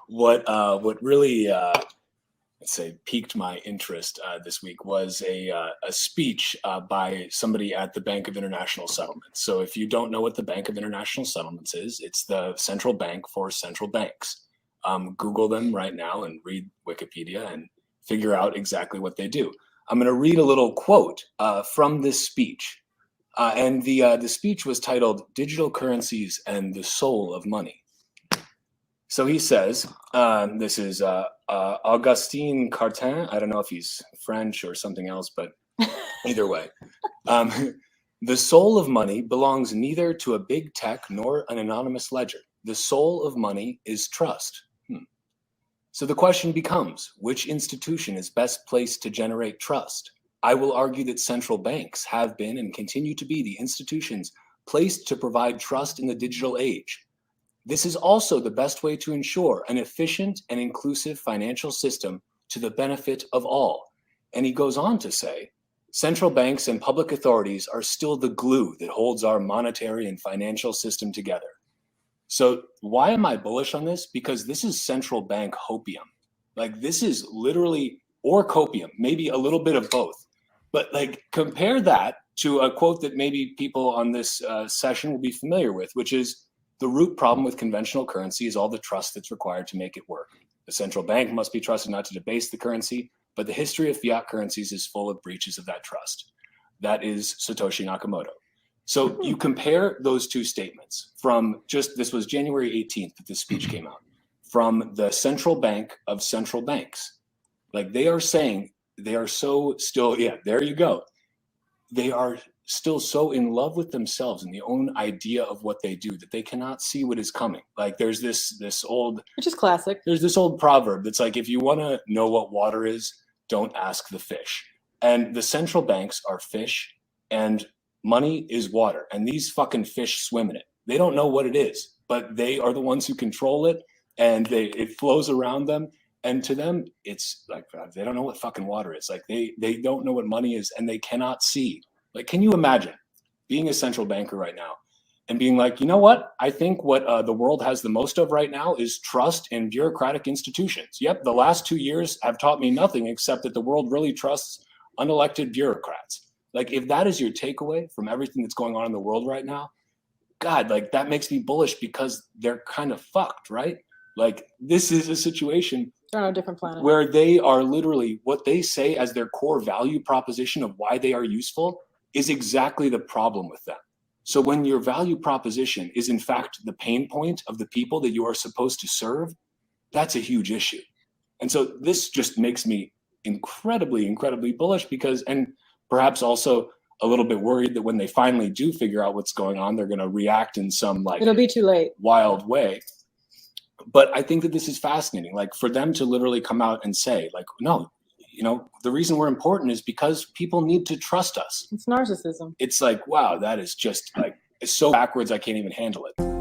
What really let's say piqued my interest this week was a speech by somebody at the Bank of International Settlements. So if you don't know what the Bank of International Settlements is, it's the central bank for central banks. Google them right now and read Wikipedia and figure out exactly what they do. I'm going to read a little quote from this speech. And the speech was titled "Digital Currencies and the Soul of Money." So he says, this is Augustin Cartin. I don't know if he's French or something else, but either way. The soul of money belongs neither to a big tech nor an anonymous ledger. The soul of money is trust. So the question becomes, which institution is best placed to generate trust? I will argue that central banks have been and continue to be the institutions placed to provide trust in the digital age. This is also the best way to ensure an efficient and inclusive financial system to the benefit of all. And he goes on to say, central banks and public authorities are still the glue that holds our monetary and financial system together. So why am I bullish on this? Because this is central bank hopium. Like this is literally, or copium, maybe a little bit of both. But like compare that to a quote that maybe people on this session will be familiar with, which is, the root problem with conventional currency is all the trust that's required to make it work. The central bank must be trusted not to debase the currency, but the history of fiat currencies is full of breaches of that trust. That is Satoshi Nakamoto. So you compare those two statements from this was January 18th that this speech came out, from the central bank of central banks. Like they are saying, they are so still, yeah, there you go. They are still so in love with themselves and the own idea of what they do that they cannot see what is coming. Like there's this old, which is classic. There's this old proverb that's like, if you want to know what water is, don't ask the fish. And the central banks are fish and money is water. And these fucking fish swim in it. They don't know what it is, but they are the ones who control it and it flows around them. And to them, it's like, they don't know what fucking water is. Like they don't know what money is and they cannot see. Like, can you imagine being a central banker right now and being like, you know what? I think what the world has the most of right now is trust in bureaucratic institutions. Yep, the last 2 years have taught me nothing except that the world really trusts unelected bureaucrats. Like, if that is your takeaway from everything that's going on in the world right now, God, like that makes me bullish because they're kind of fucked, right? Like, this is a situation they're on a different planet where they are literally what they say as their core value proposition of why they are useful is exactly the problem with them. So when your value proposition is in fact the pain point of the people that you are supposed to serve, that's a huge issue. And so this just makes me incredibly, incredibly bullish because, and perhaps also a little bit worried that when they finally do figure out what's going on, they're going to react in some like it'll be too late, wild way. But I think that this is fascinating, like for them to literally come out and say like, no, you know, the reason we're important is because people need to trust us. It's narcissism. It's like, wow, that is just like, it's so backwards, I can't even handle it.